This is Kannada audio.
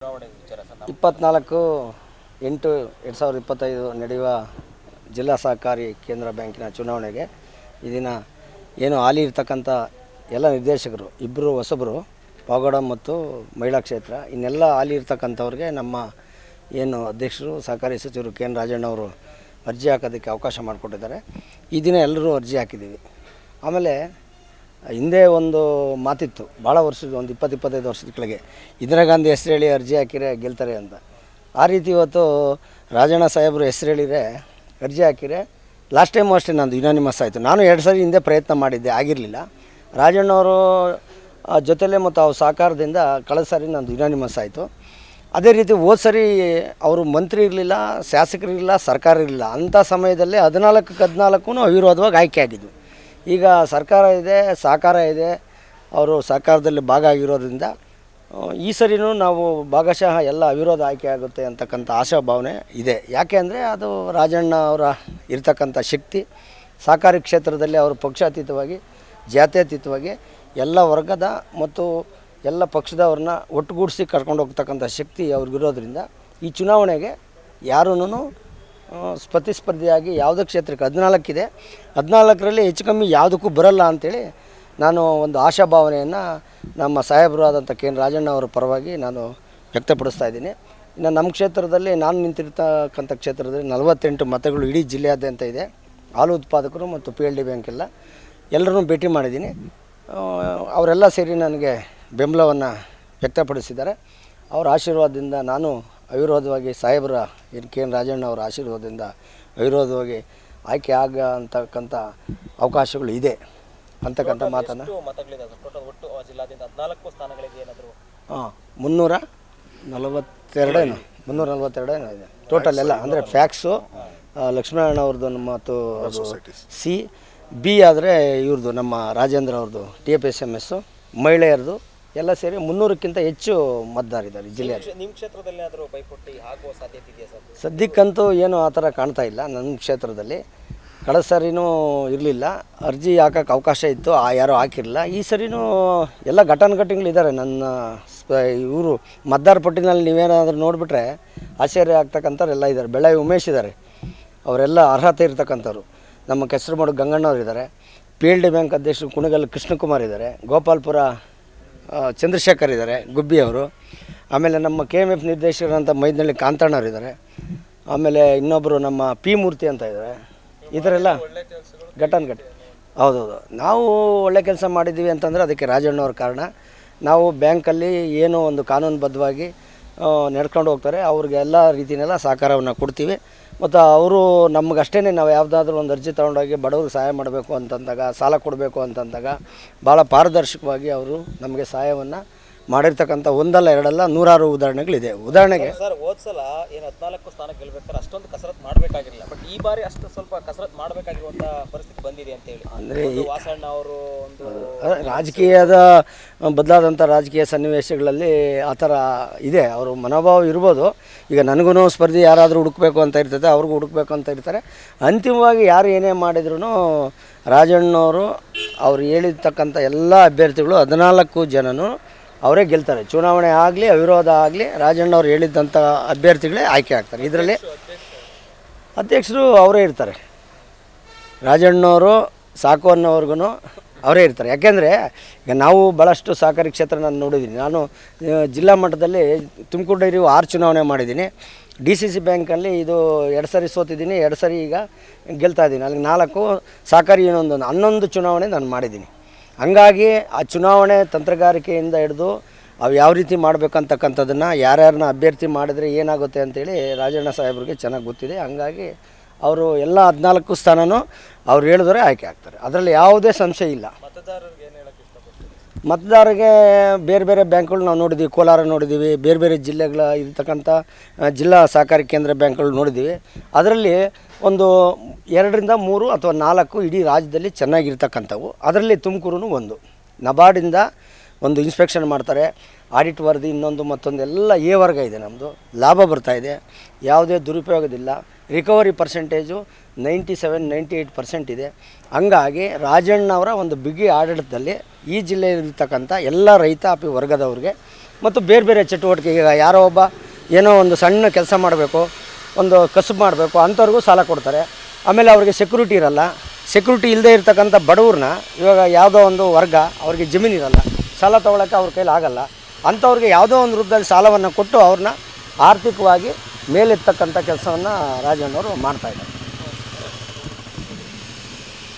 24/8/2025 ನಡೆಯುವ ಜಿಲ್ಲಾ ಸಹಕಾರಿ ಕೇಂದ್ರ ಬ್ಯಾಂಕಿನ ಚುನಾವಣೆಗೆ ಈ ದಿನ ಏನು ಹಾಲಿ ಇರ್ತಕ್ಕಂಥ ಎಲ್ಲ ನಿರ್ದೇಶಕರು ಇಬ್ಬರು ಹೊಸಬರು ಪಾವಗಡ ಮತ್ತು ಮಹಿಳಾ ಕ್ಷೇತ್ರ ಇನ್ನೆಲ್ಲ ಹಾಲಿ ಇರ್ತಕ್ಕಂಥವ್ರಿಗೆ ನಮ್ಮ ಏನು ಅಧ್ಯಕ್ಷರು ಸಹಕಾರಿ ಸಚಿವರು ಕೆ ಎನ್ ರಾಜಣ್ಣ ಅವರು ಅರ್ಜಿ ಹಾಕೋದಕ್ಕೆ ಅವಕಾಶ ಮಾಡಿಕೊಟ್ಟಿದ್ದಾರೆ. ಈ ದಿನ ಎಲ್ಲರೂ ಅರ್ಜಿ ಹಾಕಿದ್ದೀವಿ. ಆಮೇಲೆ ಹಿಂದೆ ಒಂದು ಮಾತಿತ್ತು, ಭಾಳ ವರ್ಷದ ಒಂದು 20-25 ವರ್ಷದ ಕೆಳಗೆ ಇಂದಿರಾ ಗಾಂಧಿ ಹೆಸರು ಹೇಳಿ ಅರ್ಜಿ ಹಾಕಿರೆ ಗೆಲ್ತಾರೆ ಅಂತ. ಆ ರೀತಿ ಇವತ್ತು ರಾಜಣ್ಣ ಸಾಹೇಬರು ಹೆಸರು ಹೇಳಿದರೆ ಅರ್ಜಿ ಹಾಕಿರೆ ಲಾಸ್ಟ್ ಟೈಮು ಅಷ್ಟೇ ನಂದು ಯುನಾನಿಮಸ್ ಆಯಿತು. ನಾನು 2 ಸರಿ ಹಿಂದೆ ಪ್ರಯತ್ನ ಮಾಡಿದ್ದೆ, ಆಗಿರಲಿಲ್ಲ. ರಾಜಣ್ಣವರು ಜೊತೆಲೇ ಮತ್ತು ಅವ್ರ ಸಹಕಾರದಿಂದ ಕಳೆದ ಸಾರಿ ನಂದು ಯುನಾನಿಮಸ್ ಆಯಿತು. ಅದೇ ರೀತಿ ಹೋದ ಸರಿ ಅವರು ಮಂತ್ರಿ ಇರಲಿಲ್ಲ, ಶಾಸಕರಿರಲಿಲ್ಲ, ಸರ್ಕಾರ ಇರಲಿಲ್ಲ. ಅಂಥ ಸಮಯದಲ್ಲಿ 14 ಅವಿರೋಧವಾಗಿ ಆಯ್ಕೆ ಆಗಿದ್ದು. ಈಗ ಸರ್ಕಾರ ಇದೆ, ಸಹಕಾರ ಇದೆ, ಅವರು ಸಹಕಾರದಲ್ಲಿ ಭಾಗ ಆಗಿರೋದ್ರಿಂದ ಈ ಸರಿನೂ ನಾವು ಭಾಗಶಃ ಎಲ್ಲ ಅವಿರೋಧ ಆಯ್ಕೆ ಆಗುತ್ತೆ ಅಂತಕ್ಕಂಥ ಆಶಾಭಾವನೆ ಇದೆ. ಯಾಕೆ ಅಂದರೆ ಅದು ರಾಜಣ್ಣ ಅವರ ಇರ್ತಕ್ಕಂಥ ಶಕ್ತಿ, ಸಹಕಾರಿ ಕ್ಷೇತ್ರದಲ್ಲಿ ಅವರು ಪಕ್ಷಾತೀತವಾಗಿ ಜಾತ್ಯತೀತವಾಗಿ ಎಲ್ಲ ವರ್ಗದ ಮತ್ತು ಎಲ್ಲ ಪಕ್ಷದವ್ರನ್ನ ಒಟ್ಟುಗೂಡಿಸಿ ಕರ್ಕೊಂಡು ಹೋಗ್ತಕ್ಕಂಥ ಶಕ್ತಿ ಅವ್ರಿಗಿರೋದ್ರಿಂದ ಈ ಚುನಾವಣೆಗೆ ಯಾರೂ ಸ್ಪರ್ಧಿಯಾಗಿ ಯಾವುದೇ ಕ್ಷೇತ್ರಕ್ಕೆ 14 ಇದೆ, 14ರಲ್ಲಿ ಹೆಚ್ಚು ಕಮ್ಮಿ ಯಾವುದಕ್ಕೂ ಬರಲ್ಲ ಅಂಥೇಳಿ ನಾನು ಒಂದು ಆಶಾಭಾವನೆಯನ್ನು ನಮ್ಮ ಸಾಹೇಬರು ಆದಂಥ ಕೆ ಎನ್ ರಾಜಣ್ಣ ಅವರ ಪರವಾಗಿ ನಾನು ವ್ಯಕ್ತಪಡಿಸ್ತಾ ಇದ್ದೀನಿ. ಇನ್ನು ನಮ್ಮ ಕ್ಷೇತ್ರದಲ್ಲಿ ನಾನು ನಿಂತಿರ್ತಕ್ಕಂಥ ಕ್ಷೇತ್ರದಲ್ಲಿ 48 ಮತಗಳು ಇಡೀ ಜಿಲ್ಲೆಯಾದ್ಯಂತ ಇದೆ. ಹಾಲು ಉತ್ಪಾದಕರು ಮತ್ತು PLD ಬ್ಯಾಂಕ್ ಎಲ್ಲರನ್ನೂ ಭೇಟಿ ಮಾಡಿದ್ದೀನಿ. ಅವರೆಲ್ಲ ಸೇರಿ ನನಗೆ ಬೆಂಬಲವನ್ನು ವ್ಯಕ್ತಪಡಿಸಿದ್ದಾರೆ. ಅವರ ಆಶೀರ್ವಾದದಿಂದ ನಾನು ಅವಿರೋಧವಾಗಿ ಸಾಹೇಬರ ಕೆ ಎನ್ ರಾಜಣ್ಣ ಅವರ ಆಶೀರ್ವಾದದಿಂದ ಅವಿರೋಧವಾಗಿ ಆಯ್ಕೆ ಅಂತಕ್ಕಂಥ ಅವಕಾಶಗಳು ಇದೆ ಅಂತಕ್ಕಂಥ ಮಾತನ್ನು 342 ಇದೆ ಟೋಟಲ್ ಎಲ್ಲ. ಅಂದರೆ ಫ್ಯಾಕ್ಸು ಲಕ್ಷ್ಮೀನಾರಾಯಣ ಅವ್ರದ್ದು ಮತ್ತು ಸಿ ಬಿ ಆದರೆ ಇವ್ರದ್ದು ನಮ್ಮ ರಾಜೇಂದ್ರ ಅವ್ರದ್ದು TFSMS ಮಹಿಳೆಯರದು ಎಲ್ಲ ಸೇರಿ 300ಕ್ಕಿಂತ ಹೆಚ್ಚು ಮತದಾರಿದ್ದಾರೆ ಜಿಲ್ಲೆಯಲ್ಲಿ. ನಿಮ್ಮ ಕ್ಷೇತ್ರದಲ್ಲಿ ಆದರೂ ಪೈಪೋಟಿ ಆಗುವ ಸಾಧ್ಯತೆ ಇದೆಯಾ ಸರ್? ಸದ್ಯಕ್ಕಂತೂ ಏನು ಆ ಥರ ಕಾಣ್ತಾ ಇಲ್ಲ. ನನ್ನ ಕ್ಷೇತ್ರದಲ್ಲಿ ಕಳೆದ ಸರಿನೂ ಇರಲಿಲ್ಲ, ಅರ್ಜಿ ಹಾಕೋಕ್ಕೆ ಅವಕಾಶ ಇತ್ತು, ಯಾರೂ ಹಾಕಿರಲಿಲ್ಲ. ಈ ಸರಿನೂ ಎಲ್ಲ ಘಟಾನುಘಟಿಗಳಿದ್ದಾರೆ. ನನ್ನ ಇವರು ಮತದಾರ ಪಟ್ಟಿನಲ್ಲಿ ನೀವೇನಾದರೂ ನೋಡಿಬಿಟ್ರೆ ಆಶ್ಚರ್ಯ ಆಗ್ತಕ್ಕಂಥವ್ರು ಎಲ್ಲ ಇದ್ದಾರೆ. ಬೆಳ್ಳಾವಿ ಉಮೇಶ್ ಇದ್ದಾರೆ, ಅವರೆಲ್ಲ ಅರ್ಹತೆ ಇರ್ತಕ್ಕಂಥವ್ರು. ನಮ್ಮ ಕೆಸರುಮಾಡು ಗಂಗಣ್ಣವ್ರು ಇದ್ದಾರೆ, PLD ಬ್ಯಾಂಕ್ ಅಧ್ಯಕ್ಷರು ಕುಣಗಲ್ ಕೃಷ್ಣಕುಮಾರ್ ಇದ್ದಾರೆ, ಗೋಪಾಲ್ಪುರ ಚಂದ್ರಶೇಖರ್ ಇದ್ದಾರೆ, ಗುಬ್ಬಿ ಅವರು. ಆಮೇಲೆ ನಮ್ಮ KMF ನಿರ್ದೇಶಕರಂಥ ಮೈದನಹಳ್ಳಿ ಕಾಂತಣ್ಣವ್ರು ಇದ್ದಾರೆ. ಆಮೇಲೆ ಇನ್ನೊಬ್ಬರು ನಮ್ಮ P ಮೂರ್ತಿ ಅಂತ ಇದ್ದಾರೆ. ಈ ಥರ ಎಲ್ಲ ಘಟಾನುಘಟಿ. ಹೌದೌದು, ನಾವು ಒಳ್ಳೆ ಕೆಲಸ ಮಾಡಿದ್ದೀವಿ ಅಂತಂದರೆ ಅದಕ್ಕೆ ರಾಜಣ್ಣವ್ರ ಕಾರಣ. ನಾವು ಬ್ಯಾಂಕಲ್ಲಿ ಏನೋ ಒಂದು ಕಾನೂನುಬದ್ಧವಾಗಿ ನಡ್ಕೊಂಡು ಹೋಗ್ತಾರೆ, ಅವ್ರಿಗೆ ಎಲ್ಲ ರೀತಿಯೆಲ್ಲ ಸಹಕಾರವನ್ನು ಕೊಡ್ತೀವಿ. ಮತ್ತು ಅವರು ನಮಗಷ್ಟೇ ನಾವು ಯಾವುದಾದ್ರೂ ಒಂದು ಅರ್ಜಿ ತೊಗೊಂಡೋಗಿ ಬಡವ್ರಿಗೆ ಸಹಾಯ ಮಾಡಬೇಕು ಅಂತಂದಾಗ, ಸಾಲ ಕೊಡಬೇಕು ಅಂತಂದಾಗ ಭಾಳ ಪಾರದರ್ಶಕವಾಗಿ ಅವರು ನಮಗೆ ಸಹಾಯವನ್ನು ಮಾಡಿರ್ತಕ್ಕಂಥ ಒಂದಲ್ಲ ಎರಡಲ್ಲ 100 ಉದಾಹರಣೆಗಳಿದೆ. ಉದಾಹರಣೆಗೆ ಸರ್, ಹೋದ ಸಲ ಏನು 14 ಸ್ಥಾನ ಗೆಲ್ಲಬೇಕಾದ್ರೆ ಅಷ್ಟೊಂದು ಕಸರತ್ತು ಮಾಡಬೇಕಾಗಿರಲಿಲ್ಲ, ಬಟ್ ಈ ಬಾರಿ ಅಷ್ಟು ಸ್ವಲ್ಪ ಕಸರತ್ತು ಮಾಡಬೇಕಾಗಿರುವಂಥ ಪರಿಸ್ಥಿತಿ ಬಂದಿದೆ ಅಂತೇಳಿ. ಅಂದರೆ ವಾಸಣ್ಣ ಅವರು ಒಂದು ರಾಜಕೀಯದ ಬದಲಾದಂಥ ರಾಜಕೀಯ ಸನ್ನಿವೇಶಗಳಲ್ಲಿ ಆ ಥರ ಇದೆ, ಅವರು ಮನೋಭಾವ ಇರ್ಬೋದು. ಈಗ ನನಗೂ ಸ್ಪರ್ಧೆ ಯಾರಾದರೂ ಹುಡುಕಬೇಕು ಅಂತ ಇರ್ತದೆ, ಅವ್ರಿಗೂ ಹುಡುಕಬೇಕು ಅಂತ ಇರ್ತಾರೆ. ಅಂತಿಮವಾಗಿ ಯಾರು ಏನೇ ಮಾಡಿದ್ರು ರಾಜಣ್ಣವರು ಅವ್ರು ಹೇಳಿರ್ತಕ್ಕಂಥ ಎಲ್ಲ ಅಭ್ಯರ್ಥಿಗಳು 14 ಜನನೂ ಅವರೇ ಗೆಲ್ತಾರೆ. ಚುನಾವಣೆ ಆಗಲಿ ಅವಿರೋಧ ಆಗಲಿ ರಾಜಣ್ಣವ್ರು ಹೇಳಿದ್ದಂಥ ಅಭ್ಯರ್ಥಿಗಳೇ ಆಯ್ಕೆ ಆಗ್ತಾರೆ. ಇದರಲ್ಲಿ ಅಧ್ಯಕ್ಷರು ಅವರೇ ಇರ್ತಾರೆ. ರಾಜಣ್ಣವರು ಸಾಕು ಅನ್ನೋರ್ಗು ಅವರೇ ಇರ್ತಾರೆ. ಯಾಕೆಂದರೆ ಈಗ ನಾವು ಭಾಳಷ್ಟು ಸಹಕಾರಿ ಕ್ಷೇತ್ರ ನಾನು ನೋಡಿದ್ದೀನಿ. ನಾನು ಜಿಲ್ಲಾ ಮಟ್ಟದಲ್ಲಿ ತುಮಕೂರು ಡೈರಿ 6 ಚುನಾವಣೆ ಮಾಡಿದ್ದೀನಿ. DCC ಬ್ಯಾಂಕಲ್ಲಿ ಇದು 2 ಸರಿ ಸೋತಿದ್ದೀನಿ, 2 ಸರಿ ಈಗ ಗೆಲ್ತಾ ಇದ್ದೀನಿ. ಅಲ್ಲಿ 4 ಸಹಕಾರಿ ಇನ್ನೊಂದು 11 ಚುನಾವಣೆ ನಾನು ಮಾಡಿದ್ದೀನಿ. ಹಂಗಾಗಿ ಆ ಚುನಾವಣೆ ತಂತ್ರಗಾರಿಕೆಯಿಂದ ಹಿಡಿದು ಅವು ಯಾವ ರೀತಿ ಮಾಡಬೇಕಂತಕ್ಕಂಥದ್ದನ್ನು ಯಾರ್ಯಾರನ್ನ ಅಭ್ಯರ್ಥಿ ಮಾಡಿದರೆ ಏನಾಗುತ್ತೆ ಅಂತೇಳಿ ರಾಜಣ್ಣ ಸಾಹೇಬ್ರಿಗೆ ಚೆನ್ನಾಗಿ ಗೊತ್ತಿದೆ. ಹಂಗಾಗಿ ಅವರು ಎಲ್ಲ 14 ಸ್ಥಾನನೂ ಅವ್ರು ಹೇಳಿದ್ರೆ ಆಯ್ಕೆ ಆಗ್ತಾರೆ. ಅದರಲ್ಲಿ ಯಾವುದೇ ಸಂಶಯ ಇಲ್ಲ. ಮತದಾರರಿಗೆ ಬೇರೆ ಬೇರೆ ಬ್ಯಾಂಕ್ಗಳು ನಾವು ನೋಡಿದ್ದೀವಿ, ಕೋಲಾರ ನೋಡಿದ್ದೀವಿ, ಬೇರೆ ಬೇರೆ ಜಿಲ್ಲೆಗಳ ಇರ್ತಕ್ಕಂಥ ಜಿಲ್ಲಾ ಸಹಕಾರಿ ಕೇಂದ್ರ ಬ್ಯಾಂಕ್ಗಳು ನೋಡಿದ್ದೀವಿ. ಅದರಲ್ಲಿ ಒಂದು 2ರಿಂದ 3 ಅಥವಾ 4 ಇಡೀ ರಾಜ್ಯದಲ್ಲಿ ಚೆನ್ನಾಗಿರ್ತಕ್ಕಂಥವು. ಅದರಲ್ಲಿ ತುಮಕೂರು ಒಂದು. ನಬಾರ್ಡಿಂದ ಒಂದು ಇನ್ಸ್ಪೆಕ್ಷನ್ ಮಾಡ್ತಾರೆ, ಆಡಿಟ್ ವರದಿ ಇನ್ನೊಂದು ಮತ್ತೊಂದು ಎಲ್ಲ ವರ್ಗ ಇದೆ. ನಮ್ಮದು ಲಾಭ ಬರ್ತಾಯಿದೆ, ಯಾವುದೇ ದುರುಪಯೋಗದಿಲ್ಲ. ರಿಕವರಿ ಪರ್ಸೆಂಟೇಜು 97-98% ಇದೆ. ಹಂಗಾಗಿ ರಾಜಣ್ಣವರ ಒಂದು ಬಿಗಿ ಆಡಳಿತದಲ್ಲಿ ಈ ಜಿಲ್ಲೆಯಲ್ಲಿರ್ತಕ್ಕಂಥ ಎಲ್ಲ ರೈತಾಪಿ ವರ್ಗದವ್ರಿಗೆ ಮತ್ತು ಬೇರೆ ಬೇರೆ ಚಟುವಟಿಕೆ. ಈಗ ಯಾರೋ ಒಬ್ಬ ಏನೋ ಒಂದು ಸಣ್ಣ ಕೆಲಸ ಮಾಡಬೇಕು, ಒಂದು ಕಸುಬು ಮಾಡಬೇಕು, ಅಂಥವ್ರಿಗೂ ಸಾಲ ಕೊಡ್ತಾರೆ. ಆಮೇಲೆ ಅವ್ರಿಗೆ ಸೆಕ್ಯೂರಿಟಿ ಇರಲ್ಲ, ಸೆಕ್ಯೂರಿಟಿ ಇಲ್ಲದೆ ಇರ್ತಕ್ಕಂಥ ಬಡವ್ರನ್ನ, ಇವಾಗ ಯಾವುದೋ ಒಂದು ವರ್ಗ ಅವ್ರಿಗೆ ಜಮೀನು ಇರಲ್ಲ, ಸಾಲ ತೊಗೊಳಕ್ಕೆ ಅವ್ರ ಕೈಲಿ ಆಗಲ್ಲ, ಅಂಥವ್ರಿಗೆ ಯಾವುದೋ ಒಂದು ರೂಪದಲ್ಲಿ ಸಾಲವನ್ನು ಕೊಟ್ಟು ಅವ್ರನ್ನ ಆರ್ಥಿಕವಾಗಿ ಮೇಲೆತ್ತಕ್ಕಂಥ ಕೆಲಸವನ್ನು ರಾಜಣ್ಣವರು ಮಾಡ್ತಾಯಿದ್ದಾರೆ.